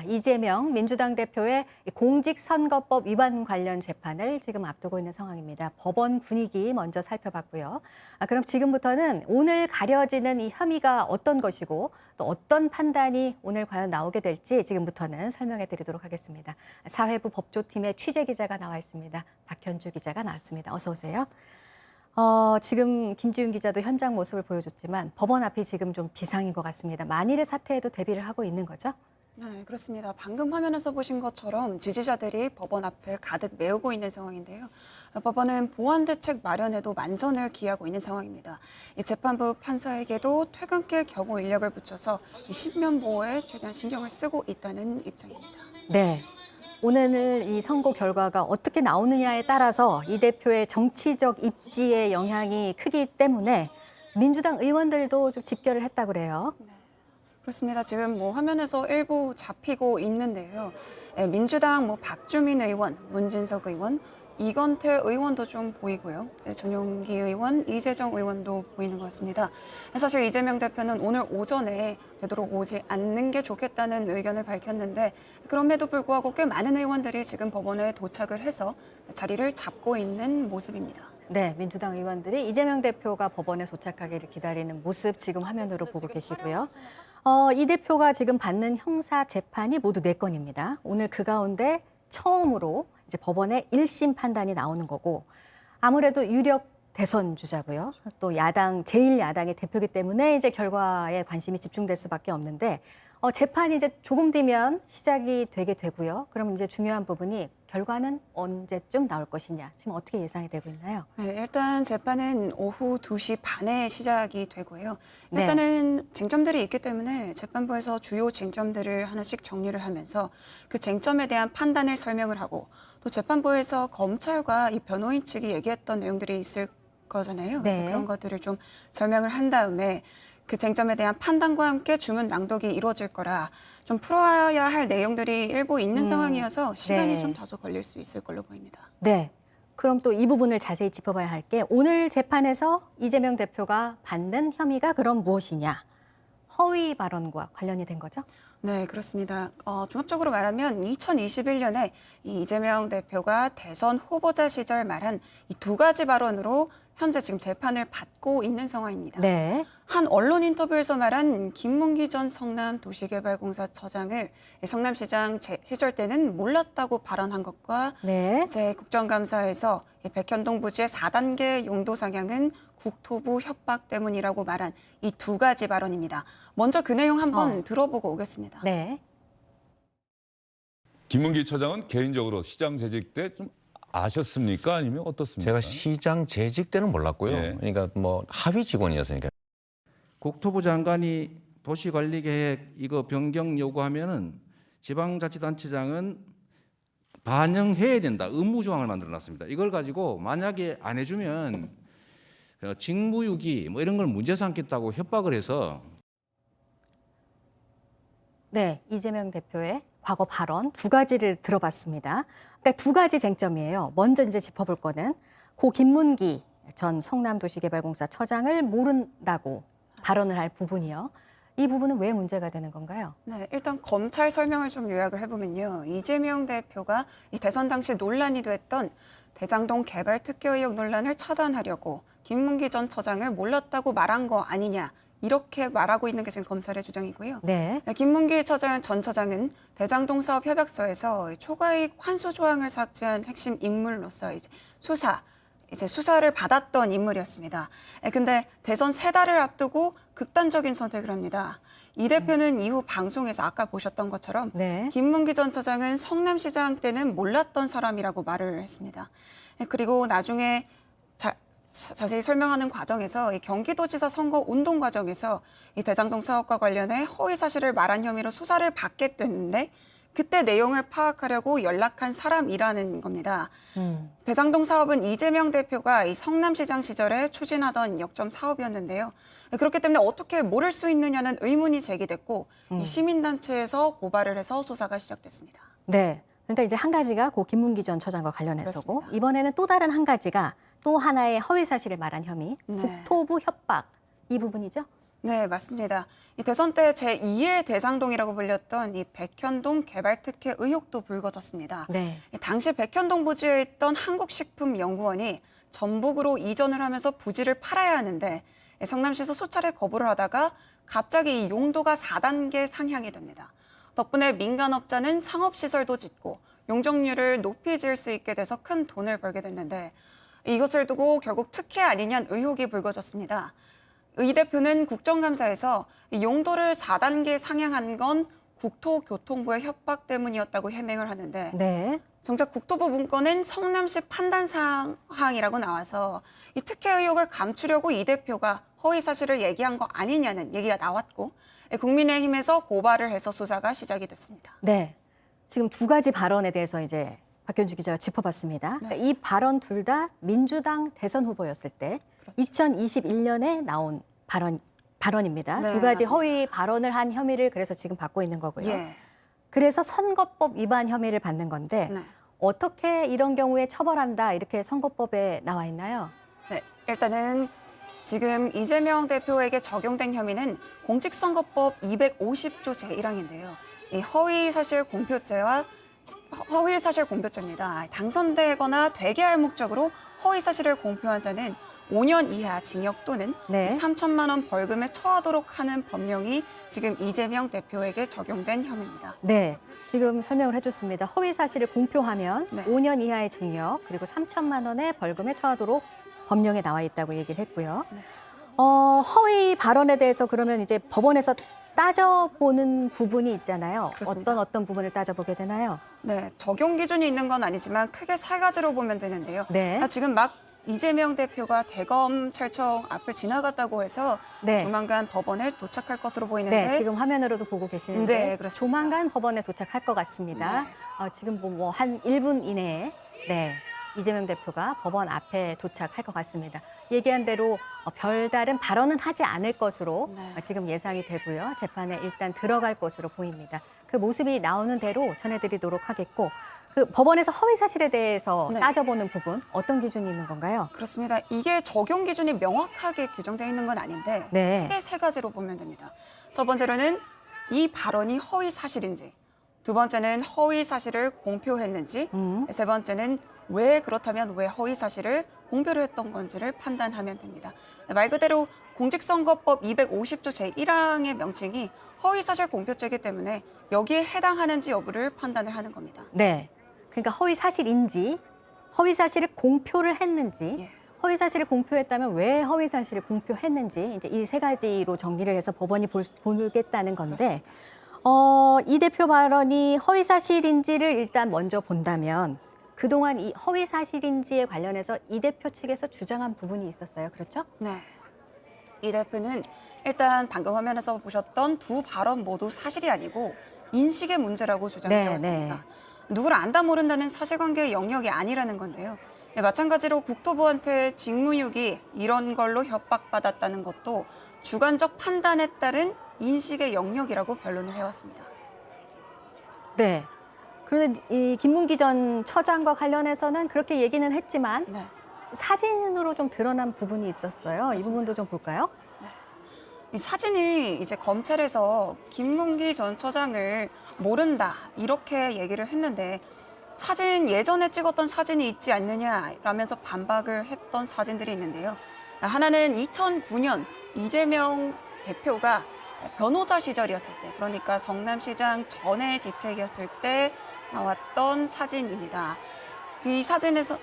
이재명 민주당 대표의 공직선거법 위반 관련 재판을 지금 앞두고 있는 상황입니다. 법원 분위기 먼저 살펴봤고요. 그럼 지금부터는 오늘 가려지는 이 혐의가 어떤 것이고 또 어떤 판단이 오늘 과연 나오게 될지 지금부터는 설명해 드리도록 하겠습니다. 사회부 법조팀의 취재기자가 나와 있습니다. 박현주 기자가 나왔습니다. 어서 오세요. 지금 김지윤 기자도 현장 모습을 보여줬지만 법원 앞이 지금 좀 비상인 것 같습니다. 만일의 사태에도 대비를 하고 있는 거죠? 네, 그렇습니다. 방금 화면에서 보신 것처럼 지지자들이 법원 앞을 가득 메우고 있는 상황인데요. 법원은 보안 대책 마련에도 만전을 기하고 있는 상황입니다. 이 재판부 판사에게도 퇴근길 경호 인력을 붙여서 이 신변 보호에 최대한 신경을 쓰고 있다는 입장입니다. 네. 오늘 이 선거 결과가 어떻게 나오느냐에 따라서 이 대표의 정치적 입지에 영향이 크기 때문에 민주당 의원들도 좀 집결을 했다고 그래요. 네, 그렇습니다. 지금 화면에서 일부 잡히고 있는데요. 민주당 박주민 의원, 문진석 의원, 이건태 의원도 좀 보이고요. 전용기 의원, 이재정 의원도 보이는 것 같습니다. 사실 이재명 대표는 오늘 오전에 되도록 오지 않는 게 좋겠다는 의견을 밝혔는데 그럼에도 불구하고 꽤 많은 의원들이 지금 법원에 도착을 해서 자리를 잡고 있는 모습입니다. 네, 민주당 의원들이 이재명 대표가 법원에 도착하기를 기다리는 모습 지금 화면으로 보고 계시고요. 이 대표가 지금 받는 형사 재판이 모두 4건입니다. 오늘 그 가운데 처음으로 이제 법원의 1심 판단이 나오는 거고 아무래도 유력 대선 주자고요. 또 야당, 제1야당의 대표이기 때문에 이제 결과에 관심이 집중될 수밖에 없는데 재판이 이제 조금 뒤면 시작이 되게 되고요. 그럼 이제 중요한 부분이 결과는 언제쯤 나올 것이냐. 지금 어떻게 예상이 되고 있나요? 네, 일단 재판은 오후 2시 반에 시작이 되고요. 네. 일단은 쟁점들이 있기 때문에 재판부에서 주요 쟁점들을 하나씩 정리를 하면서 그 쟁점에 대한 판단을 설명을 하고 또 재판부에서 검찰과 이 변호인 측이 얘기했던 내용들이 있을 거잖아요. 그래서 네. 그런 것들을 좀 설명을 한 다음에 그 쟁점에 대한 판단과 함께 주문 낭독이 이루어질 거라 좀 풀어야 할 내용들이 일부 있는 상황이어서 시간이 네. 좀 다소 걸릴 수 있을 걸로 보입니다. 네. 그럼 또 이 부분을 자세히 짚어봐야 할 게 오늘 재판에서 이재명 대표가 받는 혐의가 그럼 무엇이냐. 허위 발언과 관련이 된 거죠? 네, 그렇습니다. 종합적으로 말하면 2021년에 이 이재명 대표가 대선 후보자 시절 말한 이 2가지 발언으로 현재 지금 재판을 받고 있는 상황입니다. 네. 한 언론 인터뷰에서 말한 김문기 전 성남도시개발공사 처장을 성남시장 시절 때는 몰랐다고 발언한 것과 네. 이제 국정감사에서 백현동 부지의 4단계 용도 상향은 국토부 협박 때문이라고 말한 이 2가지 발언입니다. 먼저 그 내용 한번 들어보고 오겠습니다. 네. 김문기 처장은 개인적으로 시장 재직 때 좀 아셨습니까? 아니면 어떻습니까? 제가 시장 재직 때는 몰랐고요. 예. 그러니까 뭐 합의 직원이었으니까. 국토부 장관이 도시관리계획 이거 변경 요구하면은 지방자치단체장은 반영해야 된다. 의무 조항을 만들어놨습니다. 이걸 가지고 만약에 안 해주면 직무유기 뭐 이런 걸 문제 삼겠다고 협박을 해서. 네, 이재명 대표의 과거 발언 2가지를 들어봤습니다. 그러니까 2가지 쟁점이에요. 먼저 이제 짚어볼 거는 고 김문기 전 성남도시개발공사 처장을 모른다고 발언을 할 부분이요. 이 부분은 왜 문제가 되는 건가요? 네, 일단 검찰 설명을 좀 요약을 해보면요. 이재명 대표가 이 대선 당시 논란이 됐던 대장동 개발 특혜 의혹 논란을 차단하려고 김문기 전 처장을 몰랐다고 말한 거 아니냐. 이렇게 말하고 있는 게 지금 검찰의 주장이고요. 네. 김문기 전 처장은 대장동 사업 협약서에서 초과이익 환수 조항을 삭제한 핵심 인물로서 수사를 받았던 인물이었습니다. 근데 대선 3달을 앞두고 극단적인 선택을 합니다. 이 대표는 이후 방송에서 아까 보셨던 것처럼 네. 김문기 전 처장은 성남시장 때는 몰랐던 사람이라고 말을 했습니다. 그리고 나중에 자세히 설명하는 과정에서 이 경기도지사 선거 운동 과정에서 이 대장동 사업과 관련해 허위 사실을 말한 혐의로 수사를 받게 됐는데 그때 내용을 파악하려고 연락한 사람이라는 겁니다. 대장동 사업은 이재명 대표가 이 성남시장 시절에 추진하던 역점 사업이었는데요. 그렇기 때문에 어떻게 모를 수 있느냐는 의문이 제기됐고 이 시민단체에서 고발을 해서 수사가 시작됐습니다. 네. 그러니까 이제 한 가지가 고 김문기 전 처장과 관련해서고 그렇습니다. 이번에는 또 다른 한 가지가 또 하나의 허위 사실을 말한 혐의, 네. 국토부 협박 이 부분이죠? 네, 맞습니다. 이 대선 때 제2의 대장동이라고 불렸던 이 백현동 개발 특혜 의혹도 불거졌습니다. 네. 이 당시 백현동 부지에 있던 한국식품연구원이 전북으로 이전을 하면서 부지를 팔아야 하는데 성남시에서 수차례 거부를 하다가 갑자기 이 용도가 4단계 상향이 됩니다. 덕분에 민간업자는 상업시설도 짓고 용적률을 높이 지을 수 있게 돼서 큰 돈을 벌게 됐는데 이것을 두고 결국 특혜 아니냐는 의혹이 불거졌습니다. 이 대표는 국정감사에서 용도를 4단계 상향한 건 국토교통부의 협박 때문이었다고 해명을 하는데 네. 정작 국토부 문건은 성남시 판단 사항이라고 나와서 이 특혜 의혹을 감추려고 이 대표가 허위 사실을 얘기한 거 아니냐는 얘기가 나왔고 국민의힘에서 고발을 해서 수사가 시작이 됐습니다. 네. 지금 두 가지 발언에 대해서 이제 박현주 기자가 짚어봤습니다. 그러니까 이 발언 둘 다 민주당 대선 후보였을 때 2021년에 나온 발언입니다. 네, 두 가지 맞습니다. 허위 발언을 한 혐의를 그래서 지금 받고 있는 거고요. 예. 그래서 선거법 위반 혐의를 받는 건데 네. 어떻게 이런 경우에 처벌한다 이렇게 선거법에 나와 있나요? 네, 일단은 지금 이재명 대표에게 적용된 혐의는 공직선거법 250조 제1항인데요. 이 허위사실 공표죄입니다. 당선되거나 되게 할 목적으로 허위사실을 공표한 자는 5년 이하 징역 또는 네. 3천만 원 벌금에 처하도록 하는 법령이 지금 이재명 대표에게 적용된 혐의입니다. 네. 지금 설명을 해줬습니다. 허위 사실을 공표하면 네. 5년 이하의 징역 그리고 3천만 원의 벌금에 처하도록 법령에 나와 있다고 얘기를 했고요. 네. 허위 발언에 대해서 그러면 이제 법원에서 따져보는 부분이 있잖아요. 그렇습니다. 어떤 부분을 따져보게 되나요? 네, 적용 기준이 있는 건 아니지만 크게 세 가지로 보면 되는데요. 네. 지금 막 이재명 대표가 대검찰청 앞을 지나갔다고 해서 네. 조만간 법원에 도착할 것으로 보이는데 네, 지금 화면으로도 보고 계시는데 네, 그렇습니다. 조만간 법원에 도착할 것 같습니다. 네. 지금 뭐 한 1분 이내에 네, 이재명 대표가 법원 앞에 도착할 것 같습니다. 얘기한 대로 별다른 발언은 하지 않을 것으로 네. 지금 예상이 되고요. 재판에 일단 들어갈 것으로 보입니다. 그 모습이 나오는 대로 전해드리도록 하겠고 그 법원에서 허위 사실에 대해서 네. 따져보는 부분 어떤 기준이 있는 건가요? 그렇습니다. 이게 적용 기준이 명확하게 규정되어 있는 건 아닌데 네. 크게 세 가지로 보면 됩니다. 첫 번째로는 이 발언이 허위 사실인지, 두 번째는 허위 사실을 공표했는지, 세 번째는 그렇다면 왜 허위 사실을 공표를 했던 건지를 판단하면 됩니다. 말 그대로 공직선거법 250조 제1항의 명칭이 허위사실 공표죄이기 때문에 여기에 해당하는지 여부를 판단을 하는 겁니다. 네. 그러니까 허위 사실인지, 허위 사실을 공표를 했는지, 예. 허위 사실을 공표했다면 왜 허위 사실을 공표했는지 이제 이 세 가지로 정리를 해서 법원이 보겠다는 건데 이 대표 발언이 허위 사실인지를 일단 먼저 본다면 그동안 이 허위 사실인지에 관련해서 이 대표 측에서 주장한 부분이 있었어요. 그렇죠? 네. 이 대표는 일단 방금 화면에서 보셨던 두 발언 모두 사실이 아니고 인식의 문제라고 주장해 왔습니다. 누구를 안다 모른다는 사실관계의 영역이 아니라는 건데요. 네, 마찬가지로 국토부한테 직무유기 이런 걸로 협박받았다는 것도 주관적 판단에 따른 인식의 영역이라고 변론을 해왔습니다. 네. 그런데 이 김문기 전 처장과 관련해서는 그렇게 얘기는 했지만 네. 사진으로 좀 드러난 부분이 있었어요. 이 부분도 좀 볼까요? 이 사진이 이제 검찰에서 김문기 전 처장을 모른다 이렇게 얘기를 했는데 사진 예전에 찍었던 사진이 있지 않느냐라면서 반박을 했던 사진들이 있는데요. 하나는 2009년 이재명 대표가 변호사 시절이었을 때, 그러니까 성남시장 전에 직책이었을 때 나왔던 사진입니다. 이 사진에서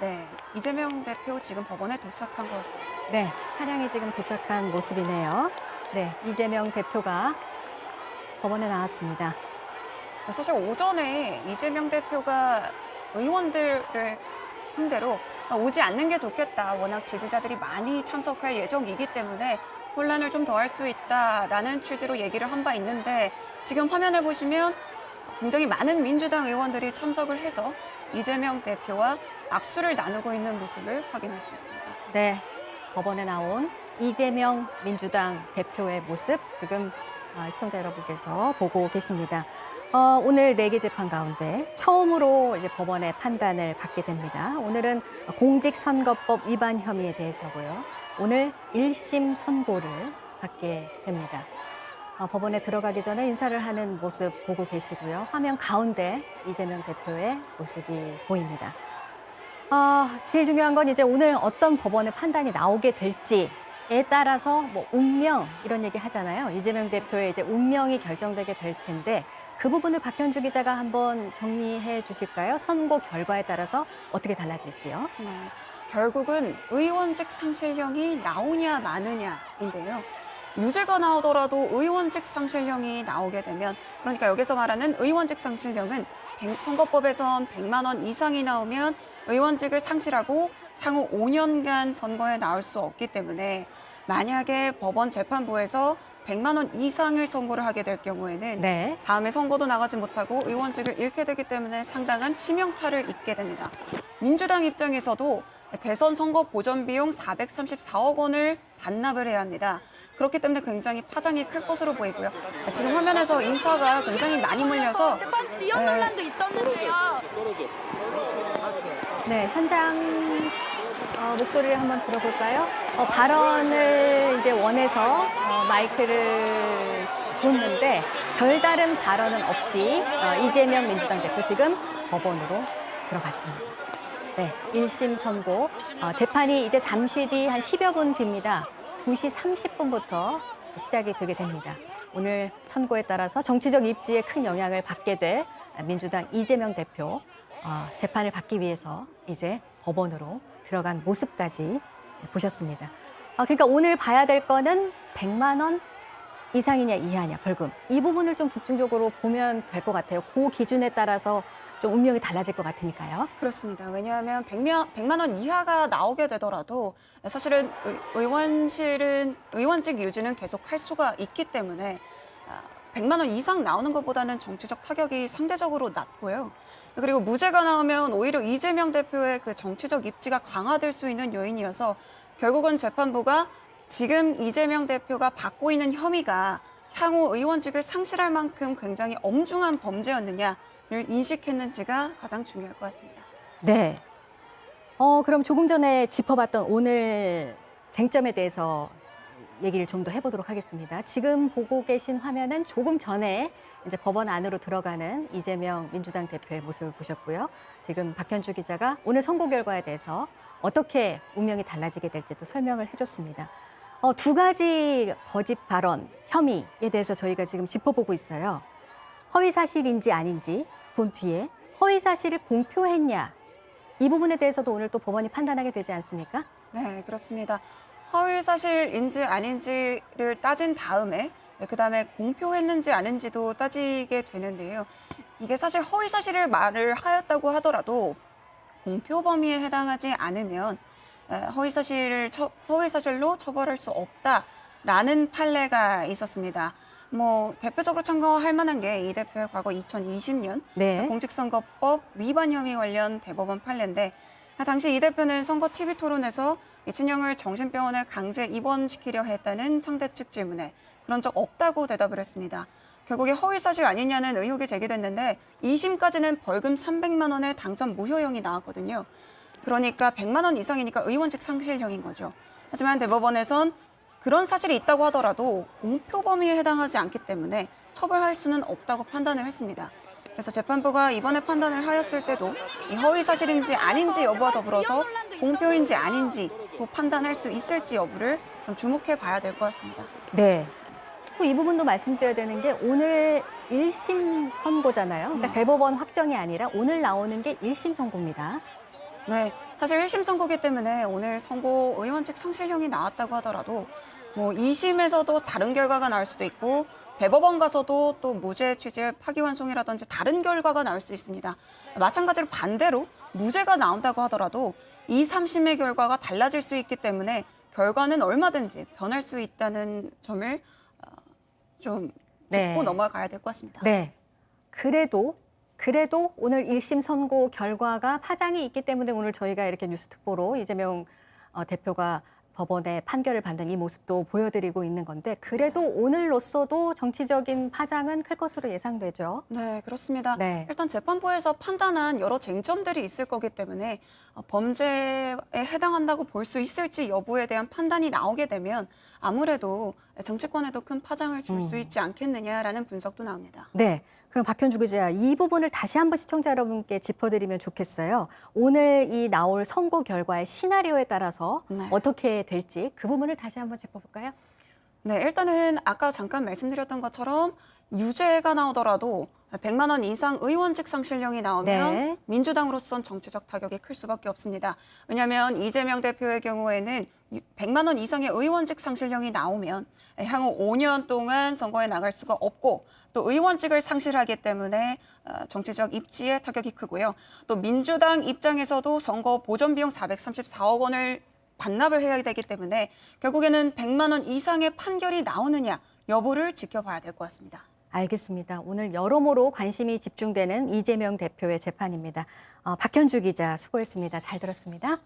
네, 이재명 대표 지금 법원에 도착한 것 같습니다. 네, 차량이 지금 도착한 모습이네요. 네, 이재명 대표가 법원에 나왔습니다. 사실 오전에 이재명 대표가 의원들을 상대로 오지 않는 게 좋겠다. 워낙 지지자들이 많이 참석할 예정이기 때문에 혼란을 좀 더할 수 있다라는 취지로 얘기를 한 바 있는데 지금 화면에 보시면 굉장히 많은 민주당 의원들이 참석을 해서 이재명 대표와 악수를 나누고 있는 모습을 확인할 수 있습니다. 네, 법원에 나온 이재명 민주당 대표의 모습 지금 시청자 여러분께서 보고 계십니다. 오늘 4개 재판 가운데 처음으로 이제 법원의 판단을 받게 됩니다. 오늘은 공직선거법 위반 혐의에 대해서고요. 오늘 1심 선고를 받게 됩니다. 법원에 들어가기 전에 인사를 하는 모습 보고 계시고요. 화면 가운데 이재명 대표의 모습이 보입니다. 제일 중요한 건 이제 오늘 어떤 법원의 판단이 나오게 될지에 따라서 뭐 운명 이런 얘기 하잖아요. 이재명 대표의 이제 운명이 결정되게 될 텐데 그 부분을 박현주 기자가 한번 정리해 주실까요? 선고 결과에 따라서 어떻게 달라질지요? 네, 결국은 의원직 상실령이 나오냐 마느냐인데요. 유죄가 나오더라도 의원직 상실령이 나오게 되면, 그러니까 여기서 말하는 의원직 상실령은 선거법에선 100만 원 이상이 나오면 의원직을 상실하고 향후 5년간 선거에 나올 수 없기 때문에, 만약에 법원 재판부에서 100만 원 이상을 선고를 하게 될 경우에는 네. 다음에 선거도 나가지 못하고 의원직을 잃게 되기 때문에 상당한 치명타를 입게 됩니다. 민주당 입장에서도 대선 선거 보전 비용 434억 원을 반납을 해야 합니다. 그렇기 때문에 굉장히 파장이 클 것으로 보이고요. 지금 화면에서 인파가 굉장히 많이 몰려서 재판 지연 논란도 있었는데요. 네, 현장 목소리를 한번 들어볼까요? 발언을 이제 원해서 마이크를 줬는데 별다른 발언은 없이 이재명 민주당 대표 지금 법원으로 들어갔습니다. 네, 1심 선고 재판이 이제 잠시 뒤 한 10여 분 뒤입니다. 2시 30분부터 시작이 되게 됩니다. 오늘 선고에 따라서 정치적 입지에 큰 영향을 받게 될 민주당 이재명 대표 재판을 받기 위해서 이제 법원으로 들어간 모습까지 보셨습니다. 그러니까 오늘 봐야 될 거는 100만 원 이상이냐 이하냐 벌금. 이 부분을 좀 집중적으로 보면 될 것 같아요. 그 기준에 따라서 좀 운명이 달라질 것 같으니까요. 그렇습니다. 왜냐하면 100만 원 이하가 나오게 되더라도 사실은 의원직 유지는 계속 할 수가 있기 때문에 100만 원 이상 나오는 것보다는 정치적 타격이 상대적으로 낮고요. 그리고 무죄가 나오면 오히려 이재명 대표의 그 정치적 입지가 강화될 수 있는 요인이어서 결국은 재판부가 지금 이재명 대표가 받고 있는 혐의가 향후 의원직을 상실할 만큼 굉장히 엄중한 범죄였느냐를 인식했는지가 가장 중요할 것 같습니다. 네. 그럼 조금 전에 짚어봤던 오늘 쟁점에 대해서 얘기를 좀 더 해보도록 하겠습니다. 지금 보고 계신 화면은 조금 전에 이제 법원 안으로 들어가는 이재명 민주당 대표의 모습을 보셨고요. 지금 박현주 기자가 오늘 선고 결과에 대해서 어떻게 운명이 달라지게 될지 또 설명을 해줬습니다. 두 가지 거짓 발언, 혐의에 대해서 저희가 지금 짚어보고 있어요. 허위 사실인지 아닌지 본 뒤에 허위 사실을 공표했냐, 이 부분에 대해서도 오늘 또 법원이 판단하게 되지 않습니까? 네, 그렇습니다. 허위 사실인지 아닌지를 따진 다음에 그다음에 공표했는지 아닌지도 따지게 되는데요. 이게 사실 허위 사실을 말을 하였다고 하더라도 공표 범위에 해당하지 않으면 허위 사실로 처벌할 수 없다라는 판례가 있었습니다. 뭐 대표적으로 참고할 만한 게 이 대표의 과거 2020년 네. 공직선거법 위반 혐의 관련 대법원 판례인데, 당시 이 대표는 선거 TV 토론에서 이춘영을 정신병원에 강제 입원시키려 했다는 상대 측 질문에 그런 적 없다고 대답을 했습니다. 결국에 허위 사실 아니냐는 의혹이 제기됐는데 2심까지는 벌금 300만 원의 당선 무효형이 나왔거든요. 그러니까 100만 원 이상이니까 의원직 상실형인 거죠. 하지만 대법원에선 그런 사실이 있다고 하더라도 공표 범위에 해당하지 않기 때문에 처벌할 수는 없다고 판단을 했습니다. 그래서 재판부가 이번에 판단을 하였을 때도 이 허위 사실인지 아닌지 여부와 더불어서 공표인지 아닌지 또 판단할 수 있을지 여부를 좀 주목해 봐야 될 것 같습니다. 네. 또 이 부분도 말씀드려야 되는 게 오늘 1심 선고잖아요. 그러니까 대법원 확정이 아니라 오늘 나오는 게 1심 선고입니다. 네, 사실 1심 선고기 때문에 오늘 선고 의원직 상실형이 나왔다고 하더라도 뭐 2심에서도 다른 결과가 나올 수도 있고 대법원 가서도 또 무죄 취지의 파기환송이라든지 다른 결과가 나올 수 있습니다. 마찬가지로 반대로 무죄가 나온다고 하더라도 2, 3심의 결과가 달라질 수 있기 때문에 결과는 얼마든지 변할 수 있다는 점을 좀 짚고 네. 넘어가야 될 것 같습니다. 네. 그래도 오늘 1심 선고 결과가 파장이 있기 때문에 오늘 저희가 이렇게 뉴스 특보로 이재명 대표가 법원의 판결을 받는 이 모습도 보여드리고 있는 건데, 그래도 오늘로서도 정치적인 파장은 클 것으로 예상되죠. 네, 그렇습니다. 네. 일단 재판부에서 판단한 여러 쟁점들이 있을 거기 때문에 범죄에 해당한다고 볼 수 있을지 여부에 대한 판단이 나오게 되면 아무래도 정치권에도 큰 파장을 줄 수 있지 않겠느냐라는 분석도 나옵니다. 네. 그럼 박현주 기자, 이 부분을 다시 한번 시청자 여러분께 짚어드리면 좋겠어요. 오늘 이 나올 선거 결과의 시나리오에 따라서 네. 어떻게 될지 그 부분을 다시 한번 짚어볼까요? 네, 일단은 아까 잠깐 말씀드렸던 것처럼 유죄가 나오더라도 100만 원 이상 의원직 상실령이 나오면 네. 민주당으로선 정치적 타격이 클 수밖에 없습니다. 왜냐하면 이재명 대표의 경우에는 100만 원 이상의 의원직 상실령이 나오면 향후 5년 동안 선거에 나갈 수가 없고 또 의원직을 상실하기 때문에 정치적 입지에 타격이 크고요. 또 민주당 입장에서도 선거 보전 비용 434억 원을 반납을 해야 되기 때문에 결국에는 100만 원 이상의 판결이 나오느냐 여부를 지켜봐야 될 것 같습니다. 알겠습니다. 오늘 여러모로 관심이 집중되는 이재명 대표의 재판입니다. 박현주 기자 수고했습니다. 잘 들었습니다.